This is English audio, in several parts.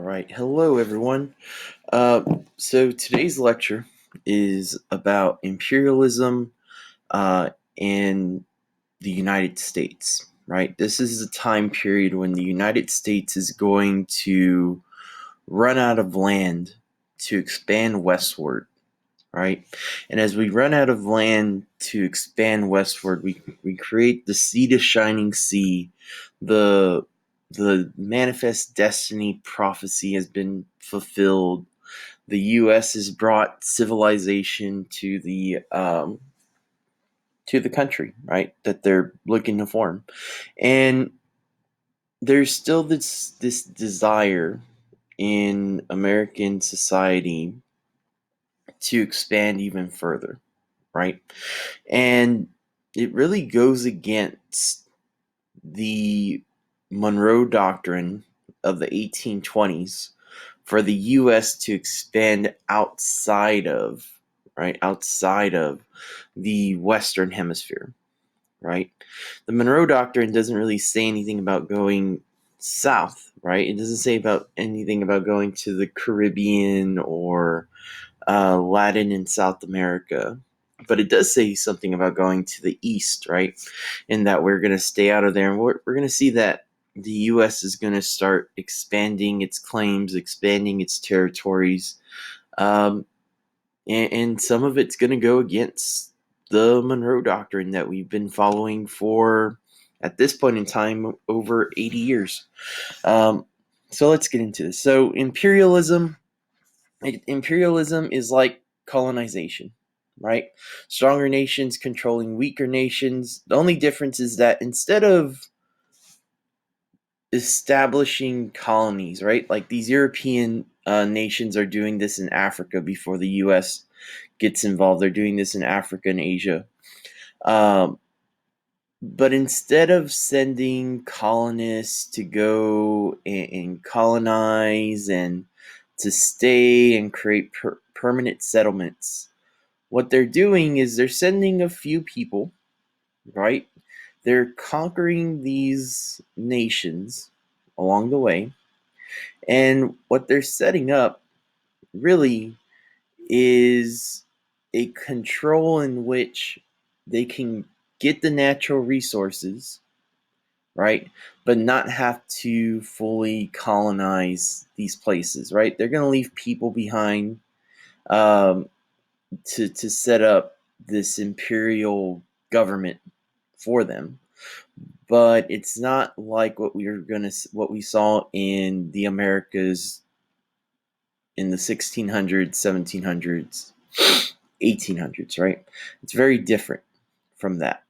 right. Hello, everyone. Uh, so today's lecture is about imperialism in the United States, right? This is a time period when the United States is going to run out of land to expand westward, right? And as we run out of land to expand westward, we create the sea to shining sea. The the manifest destiny prophecy has been fulfilled. The U.S. has brought civilization to the country, right? That they're looking to form, and there's still this desire in American society to expand even further, right? And it really goes against the Monroe Doctrine of the 1820s for the U.S. to expand outside of the Western Hemisphere, right? The Monroe Doctrine doesn't really say anything about going south, right? It doesn't say about anything about going to the Caribbean or Latin and South America. But it does say something about going to the east, right? And that we're going to stay out of there. And we're going to see that the U.S. is going to start expanding its claims, expanding its territories. Um, and some of it's going to go against the Monroe Doctrine that we've been following for, at this point in time, over 80 years. So let's get into this. So imperialism is like colonization, right? Stronger nations controlling weaker nations. The only difference is that instead of establishing colonies, right? Like these European nations are doing this in Africa before the U.S. gets involved. They're doing this in Africa and Asia. Um, but instead of sending colonists to go and colonize and to stay and create permanent settlements, what they're doing is they're sending a few people, right? They're conquering these nations along the way. And what they're setting up really is a control in which they can get the natural resources, right? But not have to fully colonize these places, right? They're going to leave people behind um, to set up this imperial government for them. But it's not like what we saw in the Americas in the 1600s, 1700s, 1800s, right? It's very different from that.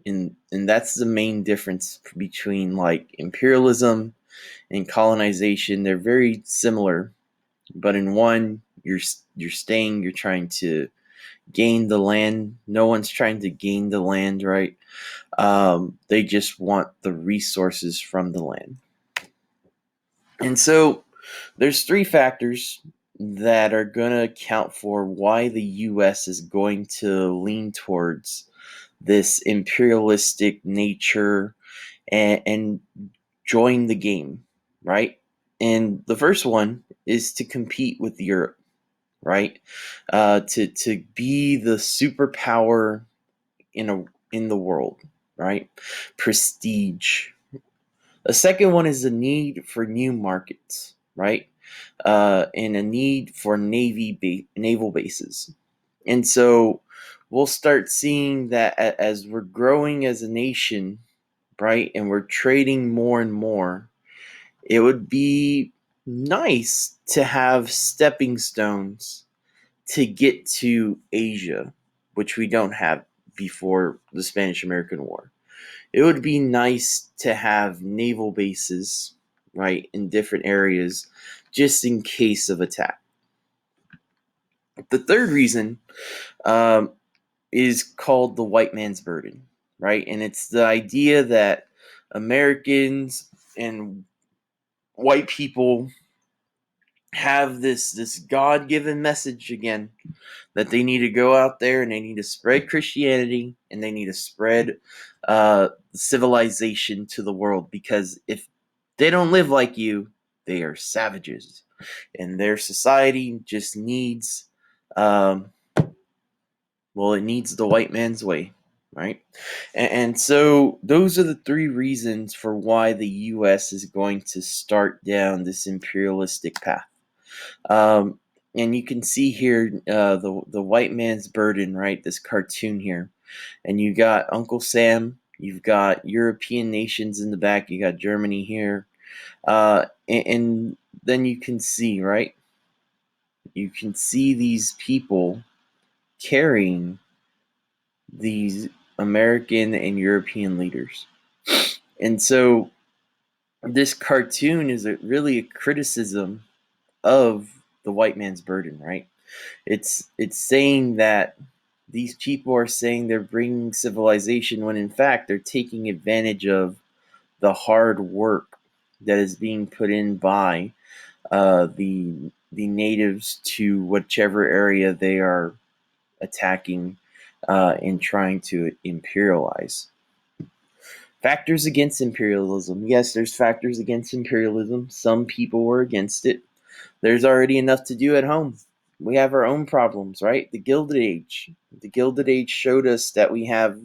And that's the main difference between like imperialism and colonization. They're very similar, but in one you're trying to gain the land. No one's trying to gain the land, right? They just want the resources from the land. And so there's three factors that are going to account for why the US is going to lean towards this imperialistic nature and join the game, right? And the first one is to compete with Europe, right? To be the superpower in the world, right? Prestige. The second one is the need for new markets, right? And a need for naval bases. And so we'll start seeing that as we're growing as a nation, right, and we're trading more and more, it would be nice to have stepping stones to get to Asia, which we don't have before the Spanish American War. It would be nice to have naval bases, right, in different areas just in case of attack. The third reason um, is called the white man's burden, right? And it's the idea that Americans and white people have this God-given message again that they need to go out there and they need to spread Christianity and they need to spread civilization to the world, because if they don't live like you, They are savages, and their society just needs, um, well, it needs the white man's way, right? And so those are the three reasons for why the U.S. is going to start down this imperialistic path. Um, and you can see here the white man's burden, right? This cartoon here, and you got Uncle Sam. You've got European nations in the back. You got Germany here, and then you can see, right? You can see these people carrying these American and European leaders. And so this cartoon is really a criticism of the white man's burden, right? It's saying that these people are saying they're bringing civilization when in fact they're taking advantage of the hard work that is being put in by the natives to whichever area they are attacking and trying to imperialize. Factors against imperialism. Yes, there's factors against imperialism. Some people were against it. There's already enough to do at home. We have our own problems, right? The Gilded Age. The Gilded Age showed us that we have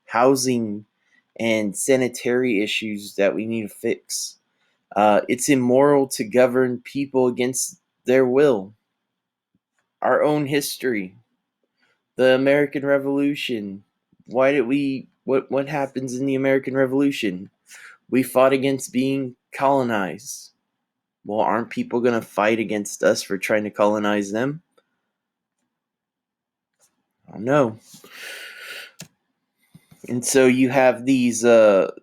housing and sanitary issues that we need to fix. It's immoral to govern people against their will. Our own history, the American Revolution. Why did we? What happens in the American Revolution? We fought against being colonized. Well, aren't people going to fight against us for trying to colonize them? I don't know. And so you have these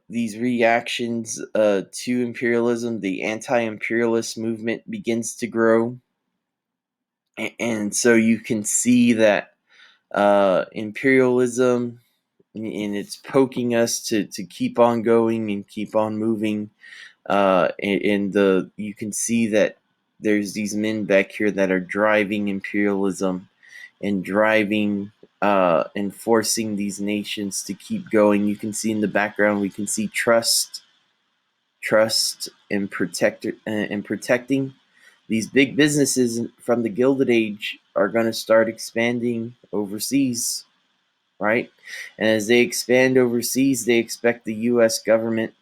reactions to imperialism. The anti-imperialist movement begins to grow, and so you can see that imperialism, and it's poking us to keep on going and keep on moving. And you can see that there's these men back here that are driving imperialism and driving and forcing these nations to keep going. You can see in the background, we can see trust and protecting these big businesses from the Gilded Age are going to start expanding overseas, right? And as they expand overseas, they expect the U.S. government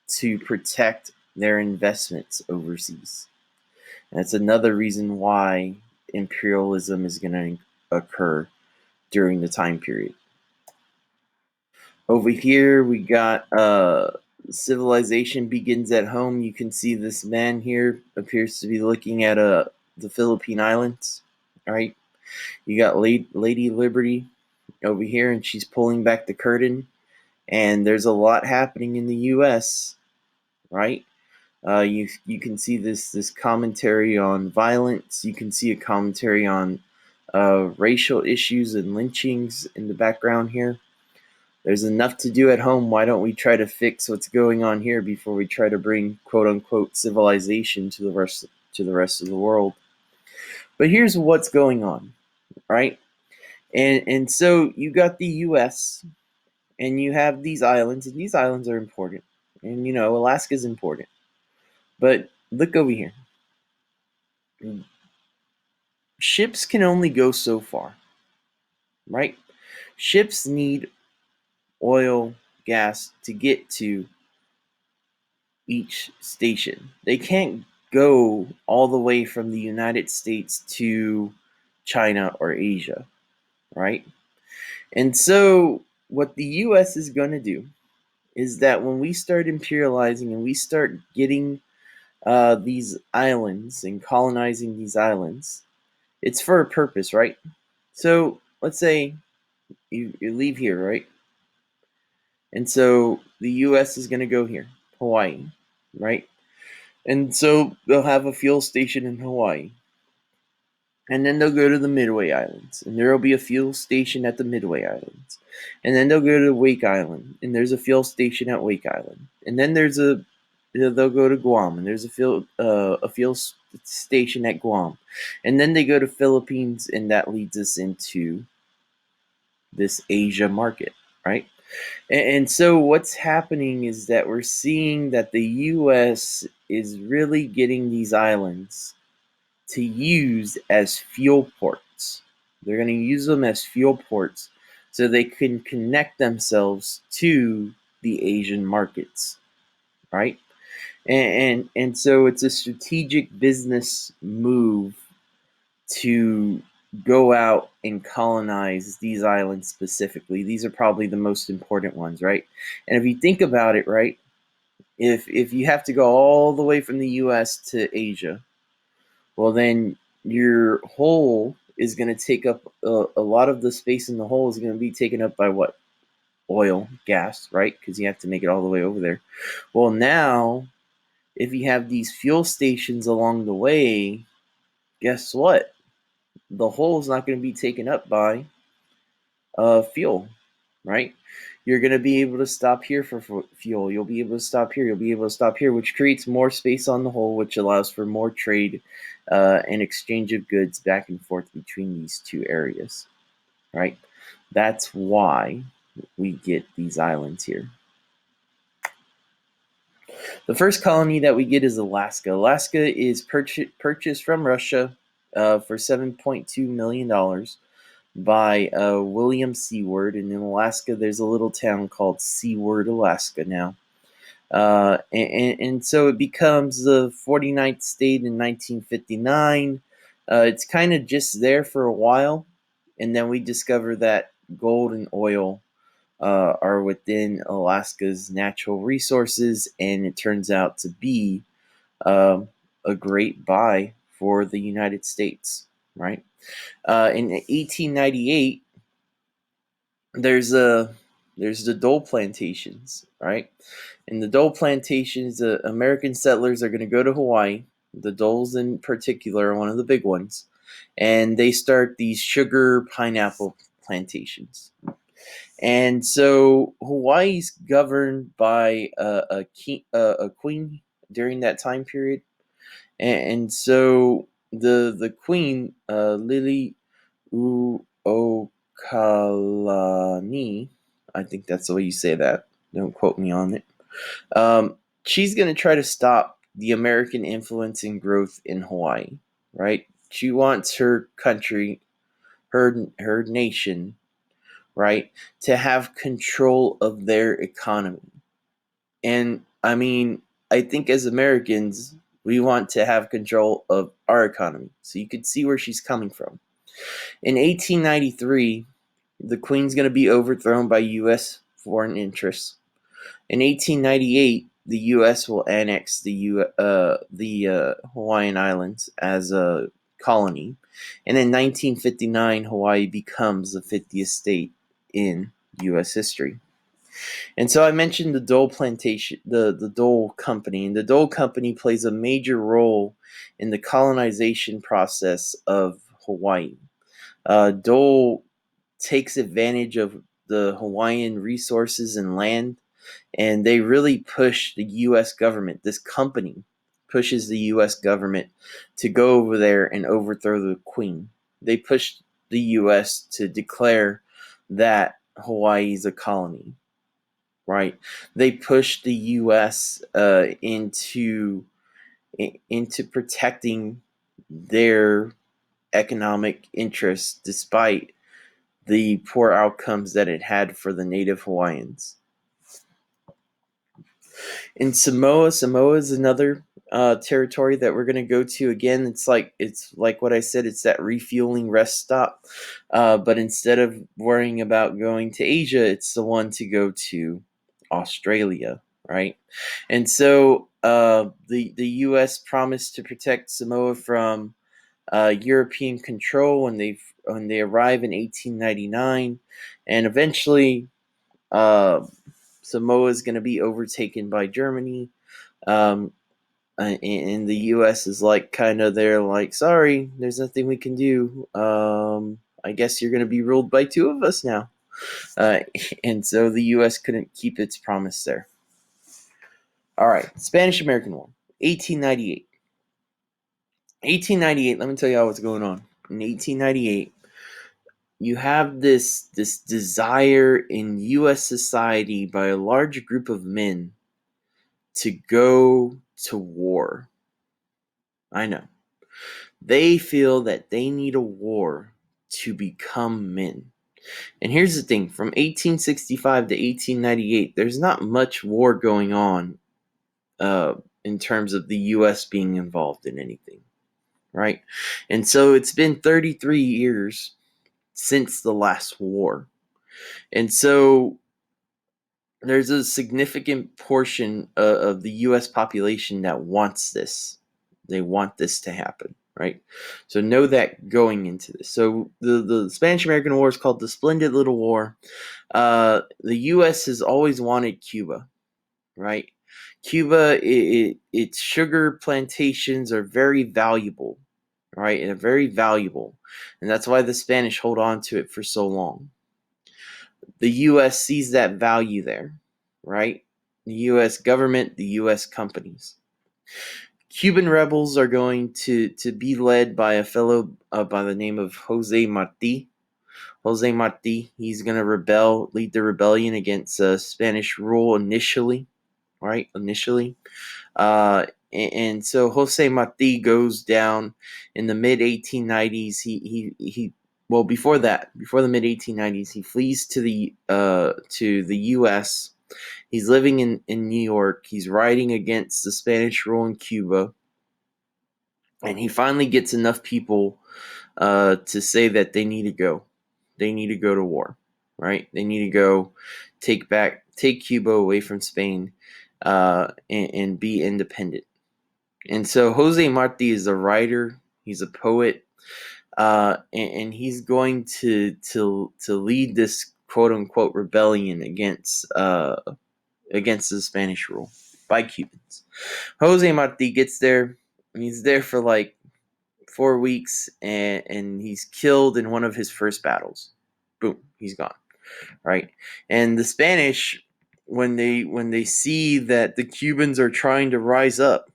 to protect their investments overseas. And that's another reason why imperialism is going to occur during the time period. Over here, we got civilization begins at home. You can see this man here appears to be looking at the Philippine Islands, right? You got Lady Liberty over here, and she's pulling back the curtain. And there's a lot happening in the U.S., right? You can see this commentary on violence. You can see a commentary on racial issues and lynchings in the background here. There's enough to do at home. Why don't we try to fix what's going on here before we try to bring quote unquote civilization to the rest of the world? But here's what's going on, right? And so you got the U.S. and you have these islands, and these islands are important. And Alaska's important. But look over here. Ships can only go so far, right? Ships need oil, gas to get to each station. They can't go all the way from the United States to China or Asia, right? And so, what the US is going to do is that when we start imperializing and we start getting these islands and colonizing these islands, it's for a purpose, right? So, let's say you leave here, right? And so the US is going to go here, Hawaii, right? And so they'll have a fuel station in Hawaii. And then they'll go to the Midway Islands, and there will be a fuel station at the Midway Islands. And then they'll go to Wake Island, and there's a fuel station at Wake Island. And then they'll go to Guam, and there's a fuel station at Guam. And then they go to Philippines, and that leads us into this Asia market, right? And so what's happening is that we're seeing that the U.S. is really getting these islands to use as fuel ports. They're going to use them as fuel ports so they can connect themselves to the Asian markets, right? And so it's a strategic business move to go out and colonize these islands specifically. These are probably the most important ones, right? And if you think about it, right, if you have to go all the way from the US to Asia, well then your hole is going to take up a lot of the space in the hole is going to be taken up by what? Oil, gas, right? Because you have to make it all the way over there. Well, now if you have these fuel stations along the way, guess what? The hole is not going to be taken up by fuel, right? You're going to be able to stop here for fuel. You'll be able to stop here. You'll be able to stop here, which creates more space on the hole, which allows for more trade and exchange of goods back and forth between these two areas, right? That's why we get these islands here. The first colony that we get is Alaska. Alaska is purchased from Russia for $7.2 million by William Seward. And in Alaska, there's a little town called Seward, Alaska now. And so it becomes the 49th state in 1959. It's kind of just there for a while. And then we discover that gold and oil are within Alaska's natural resources, and it turns out to be a great buy for the United States, right? In 1898, there's the Dole plantations, right? And the Dole plantations, the American settlers are going to go to Hawaii. The Doles, in particular, are one of the big ones, and they start these sugar pineapple plantations. And so Hawaii's governed by a queen during that time period, and so the queen, Lily Uokalani, I think that's the way you say that. Don't quote me on it. She's going to try to stop the American influence and growth in Hawaii, right? She wants her country, her nation, right, to have control of their economy. And I mean, I think as Americans, we want to have control of our economy. So you could see where she's coming from. In 1893, the Queen's going to be overthrown by U.S. foreign interests. In 1898, the U.S. will annex the Hawaiian Islands as a colony. And in 1959, Hawaii becomes the 50th state in U.S. history. And so I mentioned the Dole plantation, the Dole Company, and the Dole Company plays a major role in the colonization process of Hawaii. Dole takes advantage of the Hawaiian resources and land, and they really push the U.S. government. This company pushes the U.S. government to go over there and overthrow the Queen. They push the U.S. to declare that Hawaii is a colony. Right? They push the U.S. Into protecting their economic interests, despite the poor outcomes that it had for the native Hawaiians. In Samoa, Samoa is another territory that we're going to go to. Again, it's like what I said. It's that refueling rest stop. But instead of worrying about going to Asia, it's the one to go to Australia, right? And so the U.S. promised to protect Samoa from European control when they arrive in 1899, and eventually Samoa is going to be overtaken by Germany. Um, and the U.S. is like kind of there, like, sorry, there's nothing we can do. I guess you're going to be ruled by two of us now. Uh, and so the U.S. couldn't keep its promise there. All right, Spanish American War, 1898. 1898, let me tell you what's going on. In 1898, you have this desire in U.S. society by a large group of men to go to war. I know. They feel that they need a war to become men. And here's the thing, from 1865 to 1898, there's not much war going on in terms of the U.S. being involved in anything, right? And so it's been 33 years since the last war. And so there's a significant portion of the U.S. population that wants this. They want this to happen, right? So know that going into this. So the Spanish-American War is called the Splendid Little War. The U.S. has always wanted Cuba, right? Cuba, its sugar plantations are very valuable, right? And very valuable. And that's why the Spanish hold on to it for so long. The U.S. sees that value there, right? The U.S. government, the U.S. companies. Cuban rebels are going to be led by a fellow by the name of Jose Marti. Jose Marti, he's going to lead the rebellion against Spanish rule initially, right? Initially. And so Jose Marti goes down in the mid 1890s. Well, before the mid 1890s, he flees to the U.S. He's living in New York. He's writing against the Spanish rule in Cuba, and he finally gets enough people to say that they need to go. They need to go to war, right? They need to go take Cuba away from Spain, and be independent. And so Jose Marti is a writer. He's a poet, and he's going to lead this quote unquote rebellion against the Spanish rule by Cubans. Jose Marti gets there. He's there for like 4 weeks, and he's killed in one of his first battles. Boom, he's gone. Right, and the Spanish, when they see that the Cubans are trying to rise up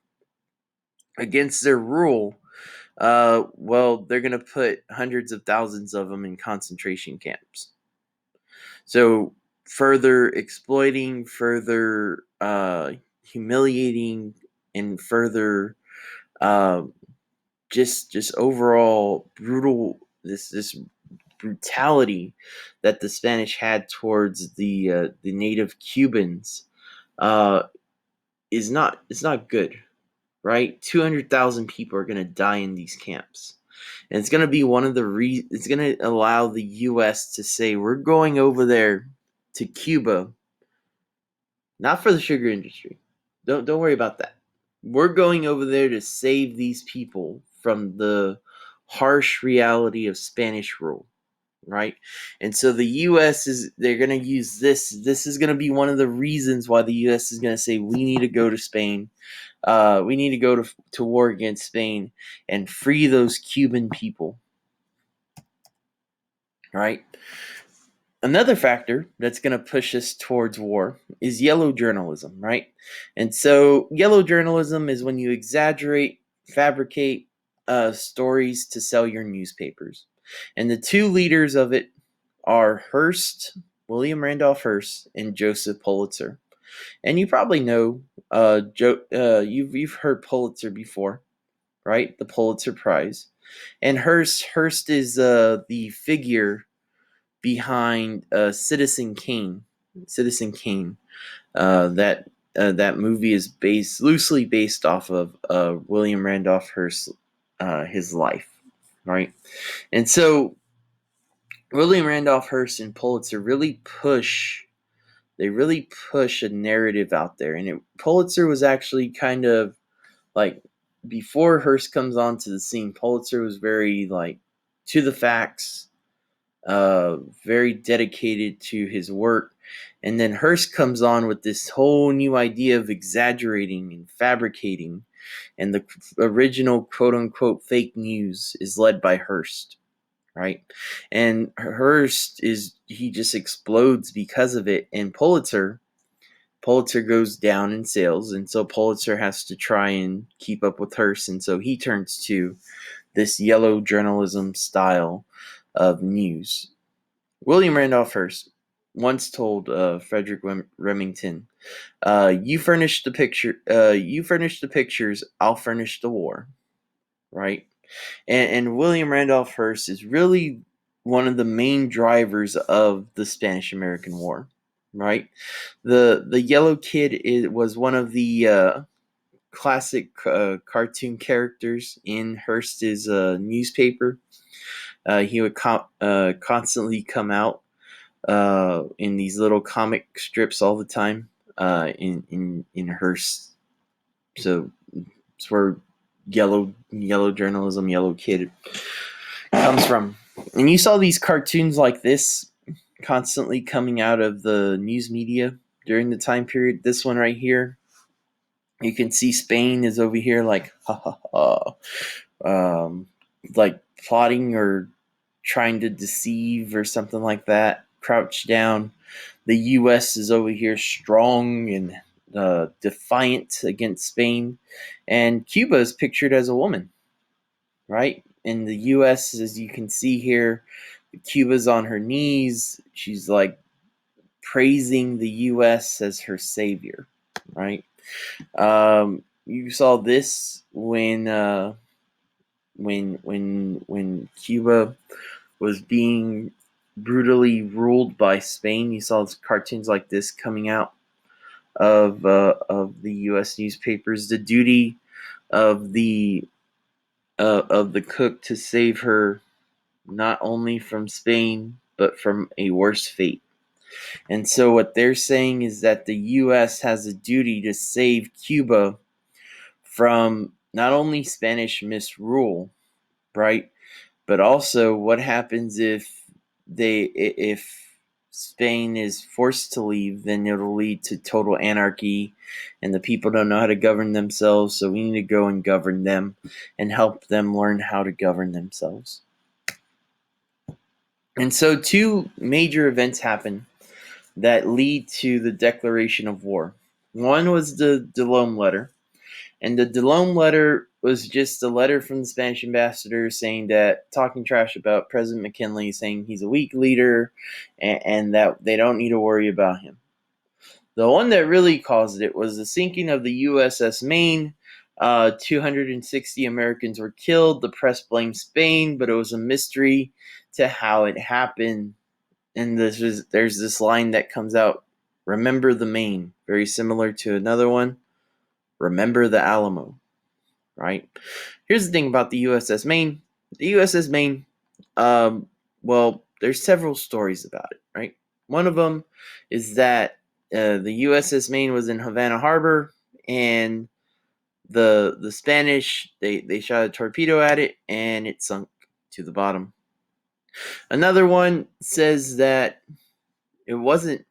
against their rule, well, they're going to put hundreds of thousands of them in concentration camps. So further exploiting, further humiliating, and further just overall brutal, this brutality that the Spanish had towards the native Cubans is not good, right? 200,000 people are going to die in these camps. And it's going to be one of the it's going to allow the US to say, we're going over there to Cuba, not for the sugar industry. Don't worry about that. We're going over there to save these people from the harsh reality of Spanish rule, right? And so the US they're going to use this. This is going to be one of the reasons why the US is going to say, we need to go to Spain. We need to go to war against Spain and free those Cuban people, right? Another factor that's going to push us towards war is yellow journalism, right? And so yellow journalism is when you exaggerate, fabricate stories to sell your newspapers. And the two leaders of it are William Randolph Hearst, and Joseph Pulitzer. And you probably know you've heard Pulitzer before, right? The Pulitzer Prize. And Hearst is the figure behind Citizen Kane. Citizen Kane. That movie is loosely based off of William Randolph Hearst, his life, right? And so William Randolph Hearst and Pulitzer really push a narrative out there. And Pulitzer was actually kind of like, before Hearst comes onto the scene, Pulitzer was very like to the facts, very dedicated to his work. And then Hearst comes on with this whole new idea of exaggerating and fabricating. And the original quote unquote fake news is led by Hearst, right? And Hearst he just explodes because of it. And Pulitzer goes down in sales, and so Pulitzer has to try and keep up with Hearst, and so he turns to this yellow journalism style of news. William Randolph Hearst once told Frederick Remington You furnish the picture. You furnish the pictures. I'll furnish the war. Right. And William Randolph Hearst is really one of the main drivers of the Spanish American War. Right. The Yellow Kid was one of the classic cartoon characters in Hearst's newspaper. He would constantly come out in these little comic strips all the time in Hearst. So it's where yellow journalism, Yellow Kid comes from. And you saw these cartoons like this constantly coming out of the news media during the time period. This one right here, you can see Spain is over here like ha ha ha, like plotting or trying to deceive or something like that. Crouched down. The U.S. is over here strong and defiant against Spain, and Cuba is pictured as a woman, right? In the U.S., as you can see here, Cuba's on her knees. She's like praising the U.S. as her savior, right? You saw this when Cuba was being brutally ruled by Spain. You saw cartoons like this coming out of the U.S. newspapers. The duty of the cook to save her not only from Spain but from a worse fate. And so what they're saying is that the U.S. has a duty to save Cuba from not only Spanish misrule, right? But also, what happens if Spain is forced to leave? Then it'll lead to total anarchy, and the people don't know how to govern themselves. So we need to go and govern them and help them learn how to govern themselves. And so, two major events happen that lead to the declaration of war. One was the Delome letter. And the Delome letter was just a letter from the Spanish ambassador saying that, talking trash about President McKinley, saying he's a weak leader and that they don't need to worry about him. The one that really caused it was the sinking of the USS Maine. 260 Americans were killed. The press blamed Spain, but it was a mystery to how it happened. And there's this line that comes out, remember the Maine, very similar to another one, remember the Alamo. Right? Here's the thing about the USS Maine. The USS Maine, well, there's several stories about it, right? One of them is that the USS Maine was in Havana Harbor, and the Spanish they shot a torpedo at it, and it sunk to the bottom. Another one says that it wasn't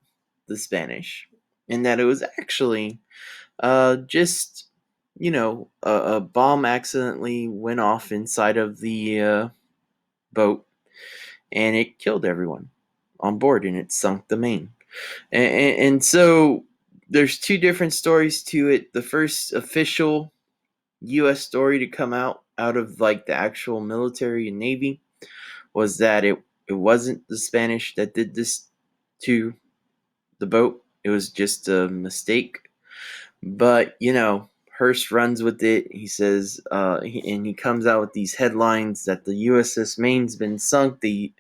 the Spanish, and that it was actually just a bomb accidentally went off inside of the boat, and it killed everyone on board, and it sunk the Maine. And so there's two different stories to it. The first official U.S. story to come out of like the actual military and navy was that it wasn't the Spanish that did this to the boat. It was just a mistake. But Hearst runs with it. He says, and he comes out with these headlines that the USS Maine's been sunk. They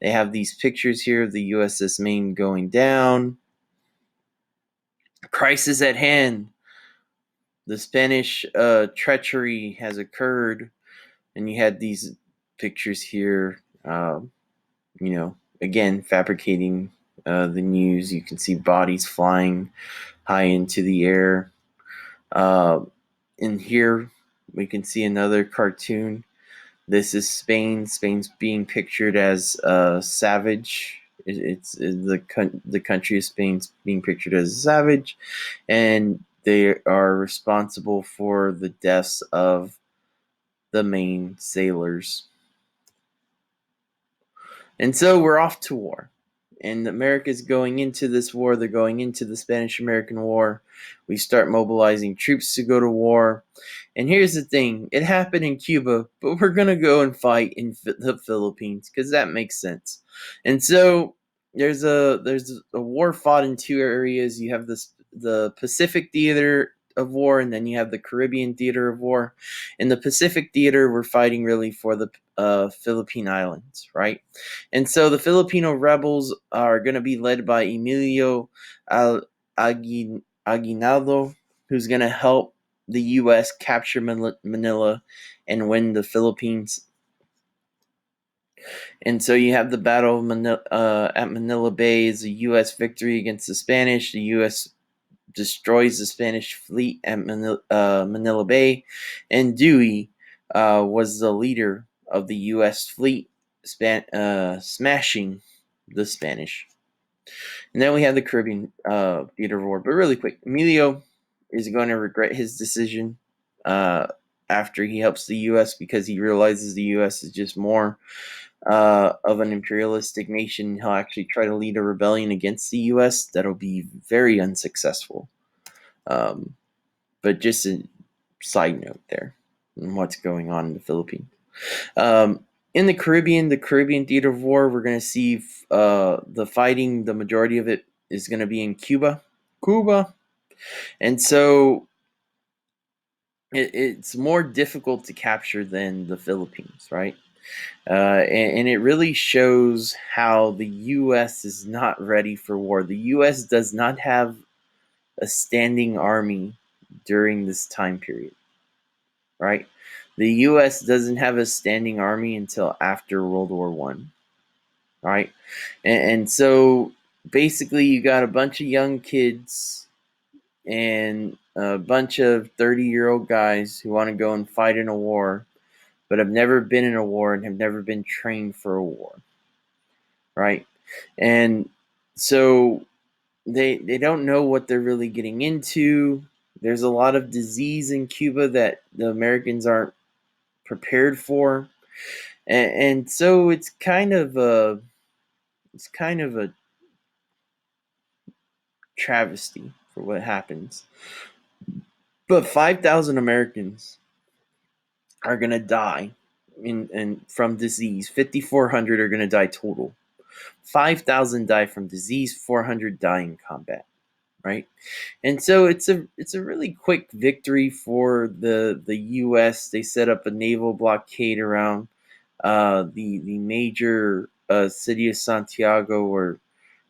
have these pictures here of the USS Maine going down. Crisis at hand. The Spanish treachery has occurred, and you had these pictures here. Again, fabricating the news. You can see bodies flying high into the air. In here, we can see another cartoon. This is Spain. Spain's being pictured as savage. It's the country of Spain's being pictured as a savage, and they are responsible for the deaths of the main sailors. And so we're off to war. And America's going into this war. They're going into the Spanish-American War. We start mobilizing troops to go to war. And here's the thing. It happened in Cuba, but we're going to go and fight in the Philippines because that makes sense. And so there's a war fought in two areas. You have the Pacific theater of war, and then you have the Caribbean theater of war. In the Pacific theater, we're fighting really for the Philippine Islands, right? And so the Filipino rebels are going to be led by Emilio Aguinaldo, who's going to help the U.S. capture Manila and win the Philippines. And so you have the Battle of at Manila Bay is a U.S. victory against the Spanish. The U.S. destroys the Spanish fleet at Manila Bay, and Dewey was the leader of the U.S. fleet, smashing the Spanish. And then we have the Caribbean theater of war. But really quick, Emilio is going to regret his decision after he helps the U.S. because he realizes the U.S. is just more of an imperialistic nation. He'll actually try to lead a rebellion against the U.S. that'll be very unsuccessful. But just a side note there on what's going on in the Philippines. In the Caribbean theater of war, we're going to see the fighting. The majority of it is going to be in Cuba, and so it's more difficult to capture than the Philippines, right? And it really shows how the U.S. is not ready for war. The U.S. does not have a standing army during this time period, right? The U.S. doesn't have a standing army until after World War One, right? And so basically, you got a bunch of young kids and a bunch of 30-year-old guys who want to go and fight in a war, but have never been in a war and have never been trained for a war, right? And so they don't know what they're really getting into. There's a lot of disease in Cuba that the Americans aren't prepared for, and so it's kind of a travesty for what happens. But 5,000 Americans are gonna die from disease. 5,400 are gonna die total. 5,000 die from disease. 400 die in combat. Right, and so it's a really quick victory for the U.S. They set up a naval blockade around the major city of Santiago,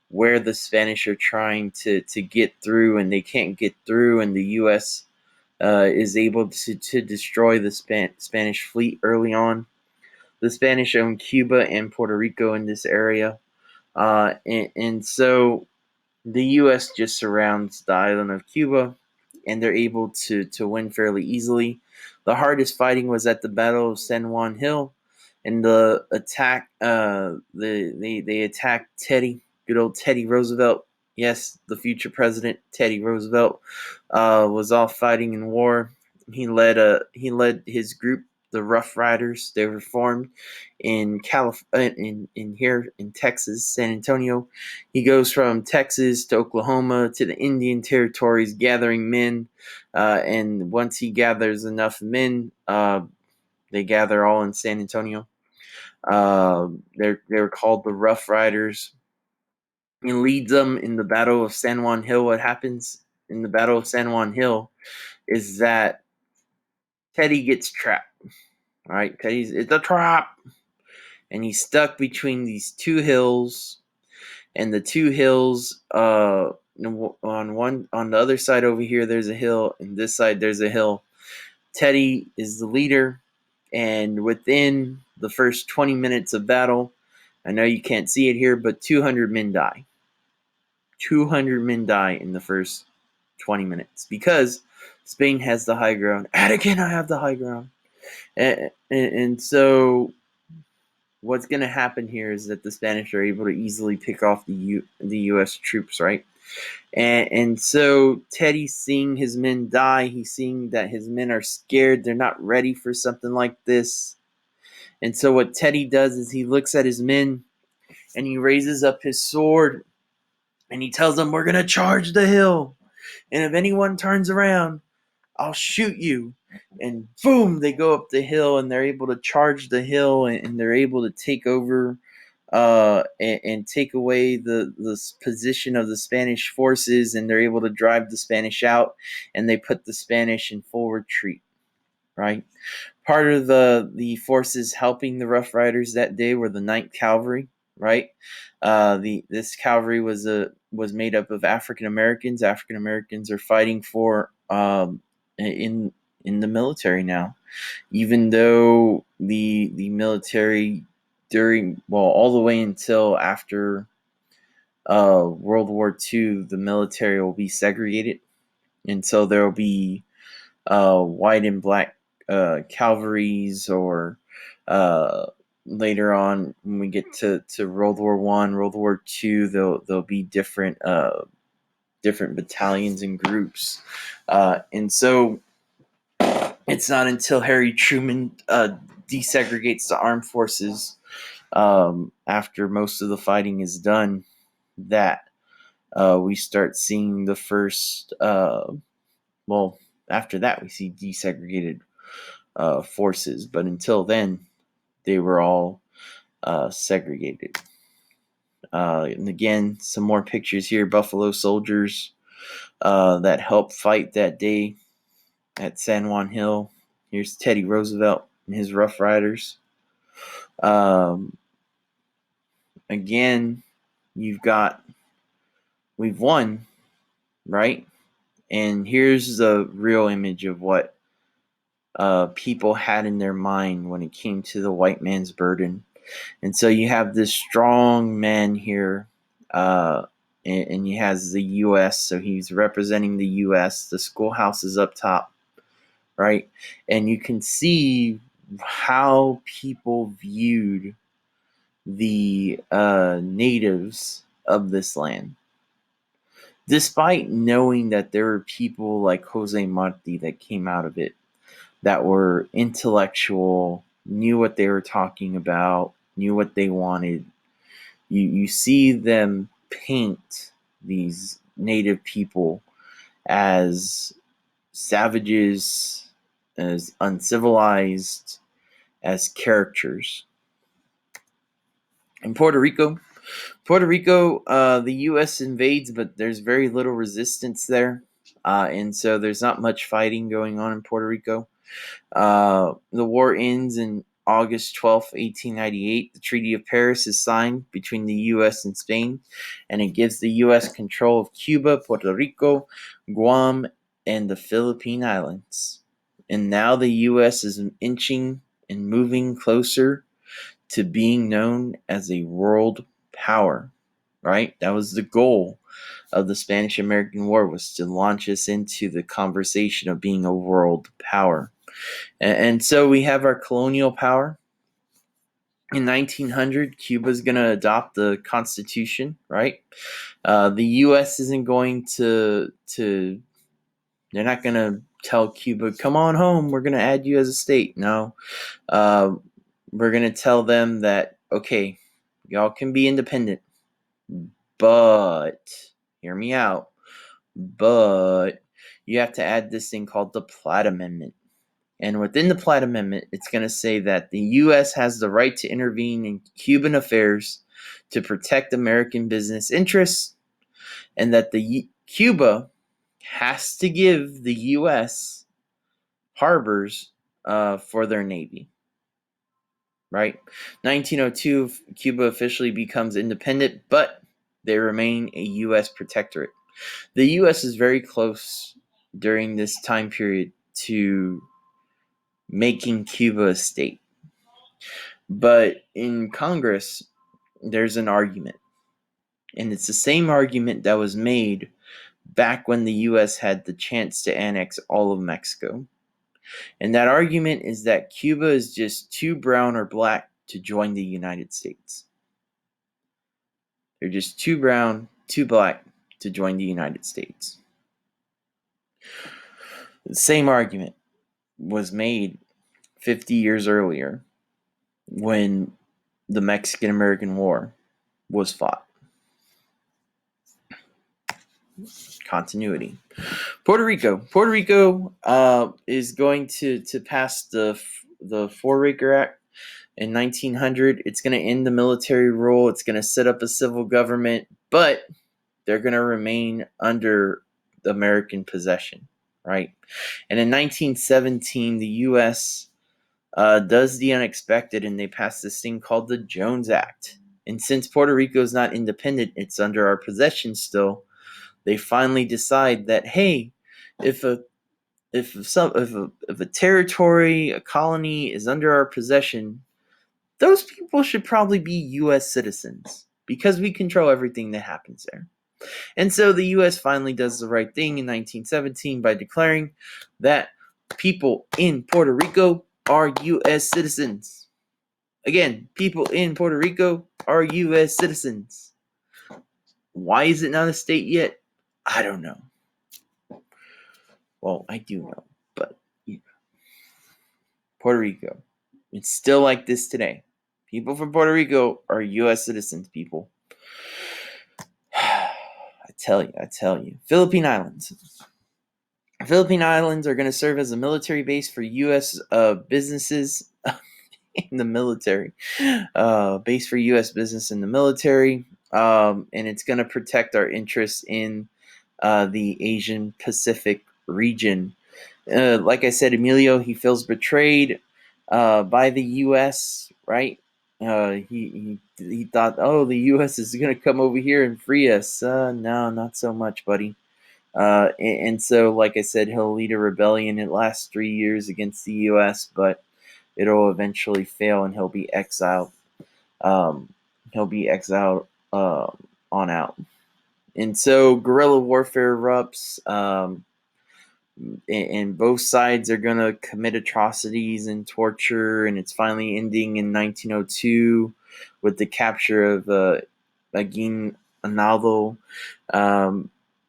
where the Spanish are trying to get through, and they can't get through, and the U.S. Is able to destroy the Spanish fleet early on. The Spanish own Cuba and Puerto Rico in this area, and so the U.S. just surrounds the island of Cuba, and they're able to win fairly easily. The hardest fighting was at the Battle of San Juan Hill, and the attack. They attacked Teddy, good old Teddy Roosevelt. Yes, the future president Teddy Roosevelt was off fighting in war. He led his group, the Rough Riders. They were formed in in here in Texas, San Antonio. He goes from Texas to Oklahoma to the Indian Territories, gathering men. And once he gathers enough men, they gather all in San Antonio. They're called the Rough Riders. He leads them in the Battle of San Juan Hill. What happens in the Battle of San Juan Hill is that Teddy gets trapped. All right, it's a trap, and he's stuck between these two hills, and the two hills on the other side over here there's a hill, and this side there's a hill. Teddy is the leader, and within the first 20 minutes of battle, I know you can't see it here, but 200 men die. 200 men die in the first 20 minutes because Spain has the high ground. Anakin, I have the high ground. And so what's going to happen here is that the Spanish are able to easily pick off the U.S. troops, right? And so Teddy's seeing his men die. He's seeing that his men are scared. They're not ready for something like this. And so what Teddy does is he looks at his men and he raises up his sword and he tells them, "We're going to charge the hill. And if anyone turns around, I'll shoot you." And boom, they go up the hill and they're able to charge the hill and they're able to take over and take away the position of the Spanish forces, and they're able to drive the Spanish out, and they put the Spanish in full retreat. Right. Part of the forces helping the Rough Riders that day were the Ninth Cavalry. Right. This cavalry was made up of African Americans. African Americans are fighting for in the military now, even though the military during, well, all the way until after World War II, the military will be segregated, and so there will be white and black cavalries, or uh, later on when we get to World War I, World War II, there'll be different different battalions and groups, and so it's not until Harry Truman desegregates the armed forces, after most of the fighting is done, that we start seeing the first. Well, after that, we see desegregated forces, but until then, they were all segregated. And again, some more pictures here: Buffalo soldiers that helped fight that day at San Juan Hill. Here's Teddy Roosevelt and his Rough Riders. Again, we've won, right? And here's the real image of what people had in their mind when it came to the white man's burden. And so you have this strong man here, and he has the U.S., so he's representing the U.S. The schoolhouse is up top, right? And you can see how people viewed the natives of this land, despite knowing that there were people like Jose Marti that came out of it, that were intellectual, knew what they were talking about, knew what they wanted. You see them paint these native people as savages, as uncivilized, as caricatures. In Puerto Rico, the U.S. invades, but there's very little resistance there, and so there's not much fighting going on in Puerto Rico. The war ends in August 12th, 1898. The Treaty of Paris is signed between the U.S. and Spain, and it gives the U.S. control of Cuba, Puerto Rico, Guam, and the Philippine Islands. And now the U.S. is inching and moving closer to being known as a world power, right? That was the goal of the Spanish-American War, was to launch us into the conversation of being a world power. And so we have our colonial power. In 1900, Cuba's going to adopt the Constitution, right? The U.S. isn't going to they're not going to tell Cuba, come on home, we're going to add you as a state. No. We're going to tell them that, okay, y'all can be independent, but, hear me out, but you have to add this thing called the Platt Amendment. And within the Platt Amendment, it's going to say that the U.S. has the right to intervene in Cuban affairs to protect American business interests, and that Cuba has to give the U.S. harbors for their navy. Right? 1902, Cuba officially becomes independent, but they remain a U.S. protectorate. The U.S. is very close during this time period to making Cuba a state. But in Congress, there's an argument. And it's the same argument that was made back when the U.S. had the chance to annex all of Mexico. And that argument is that Cuba is just too brown or black to join the United States. They're just too brown, too black to join the United States. The same argument was made 50 years earlier when the Mexican-American War was fought. Continuity. Puerto Rico is going to pass the Four-Acre Act, In 1900, it's going to end the military rule. It's going to set up a civil government, but they're going to remain under American possession, right? And in 1917, the U.S. Does the unexpected, and they pass this thing called the Jones Act. And since Puerto Rico is not independent, it's under our possession still. They finally decide that, hey, if a territory, a colony is under our possession, those people should probably be U.S. citizens because we control everything that happens there. And so the U.S. finally does the right thing in 1917 by declaring that people in Puerto Rico are U.S. citizens. Again, people in Puerto Rico are U.S. citizens. Why is it not a state yet? I don't know. Well, I do know, but Puerto Rico, it's still like this today. People from Puerto Rico are U.S. citizens, people. I tell you. Philippine Islands. Philippine Islands are going to serve as a military base for U.S. Businesses in the military. Base for U.S. business in the military. And it's going to protect our interests in the Asian Pacific region. Like I said, Emilio, he feels betrayed by the U.S., right? He thought, oh, the U.S. is going to come over here and free us. No, not so much, buddy. And so, like I said, he'll lead a rebellion. It lasts 3 years against the U.S., but it'll eventually fail, and he'll be exiled. Um, he'll be exiled on out. And so, guerrilla warfare erupts. And both sides are going to commit atrocities and torture, and it's finally ending in 1902 with the capture of Aguinaldo.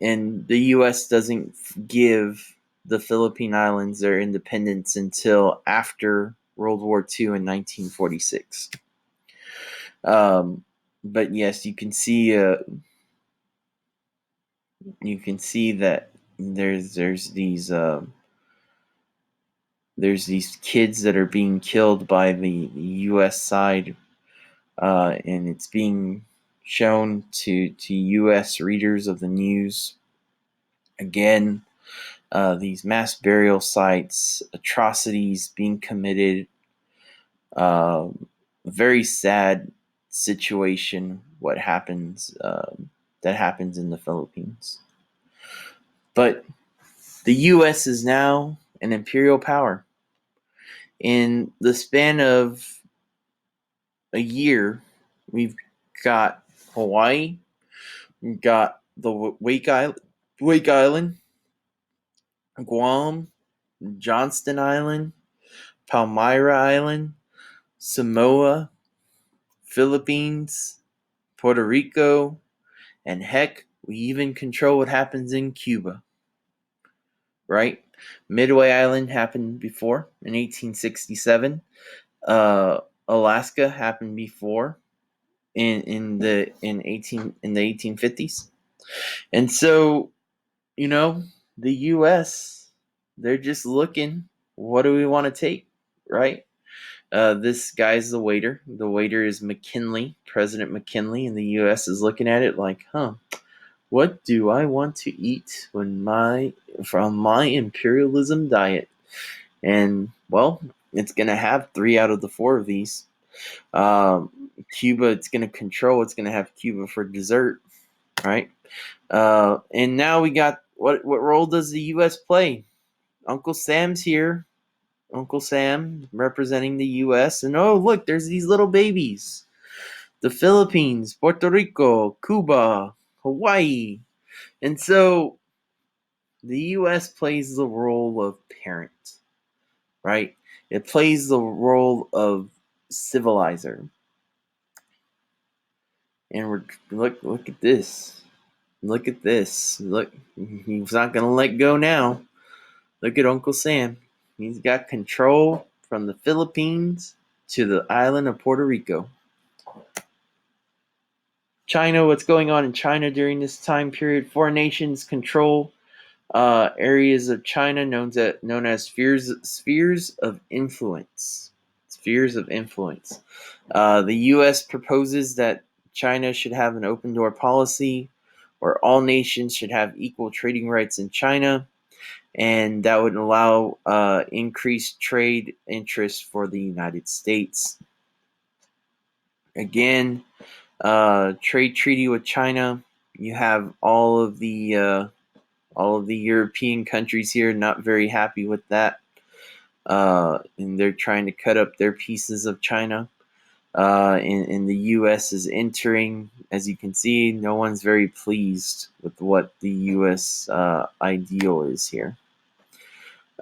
And the U.S. doesn't give the Philippine Islands their independence until after World War II in 1946. But yes, you can see that there's these kids that are being killed by the U.S. side, and it's being shown to U.S. readers of the news. Again, these mass burial sites, atrocities being committed, very sad situation. What happens that happens in the Philippines, but the U.S. is now an imperial power. In the span of a year, we've got Hawaii, we've got the Wake Island, Guam, Johnston Island, Palmyra Island, Samoa, Philippines, Puerto Rico, and heck, we even control what happens in Cuba. Right? Midway Island happened before in 1867. Alaska happened before in the 1850s. And so, the US, they're just looking, what do we want to take, right? This guy's the waiter. The waiter is McKinley, President McKinley, and the US is looking at it like, what do I want to eat from my imperialism diet? And well, it's gonna have 3 out of the 4 of these. Cuba, it's gonna control. It's gonna have Cuba for dessert, right? And now we got what role does the U.S. play? Uncle Sam's here. Uncle Sam representing the U.S. And oh, look, there's these little babies. The Philippines, Puerto Rico, Cuba, Hawaii. And so the U.S. plays the role of parent, right? It plays the role of civilizer. And look at this. Look at this. Look, he's not going to let go now. Look at Uncle Sam. He's got control from the Philippines to the island of Puerto Rico. China, what's going on in China during this time period? Foreign nations control areas of China known as spheres of influence. spheres of influence. The U.S. proposes that China should have an open door policy where all nations should have equal trading rights in China, and that would allow increased trade interest for the United States. Again, trade treaty with China. You have all of the European countries here not very happy with that, and they're trying to cut up their pieces of China. And the U.S. is entering. As you can see, no one's very pleased with what the U.S. Ideal is here.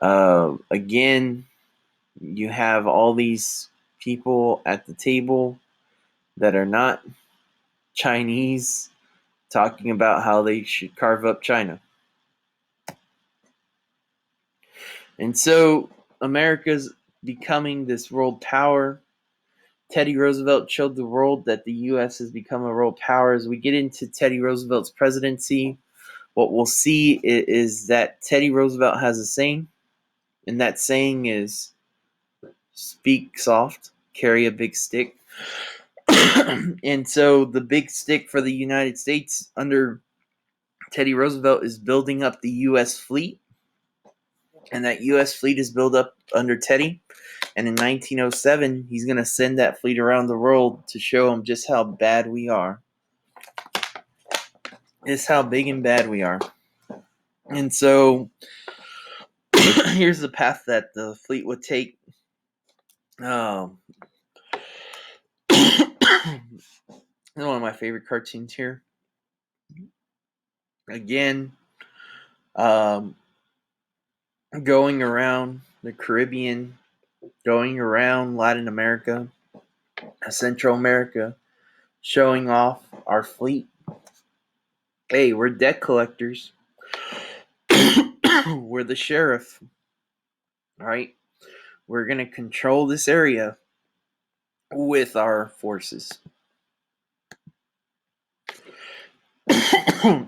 Again, you have all these people at the table that are not Chinese talking about how they should carve up China. And so America's becoming this world power. Teddy Roosevelt showed the world that the U.S. has become a world power. As we get into Teddy Roosevelt's presidency, what we'll see is that Teddy Roosevelt has a saying, and that saying is speak soft, carry a big stick. And so the big stick for the United States under Teddy Roosevelt is building up the U.S. fleet, and that U.S. fleet is built up under Teddy. And in 1907, he's going to send that fleet around the world to show them just how bad we are. Just how big and bad we are. And so here's the path that the fleet would take. One of my favorite cartoons here. Again, going around the Caribbean, going around Latin America, Central America, showing off our fleet. Hey, we're debt collectors. We're the sheriff. All right? We're going to control this area with our forces.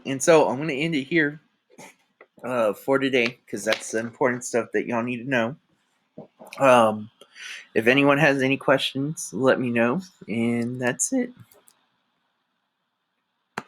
And so I'm going to end it here for today, because that's the important stuff that y'all need to know. If anyone has any questions, let me know. And that's it.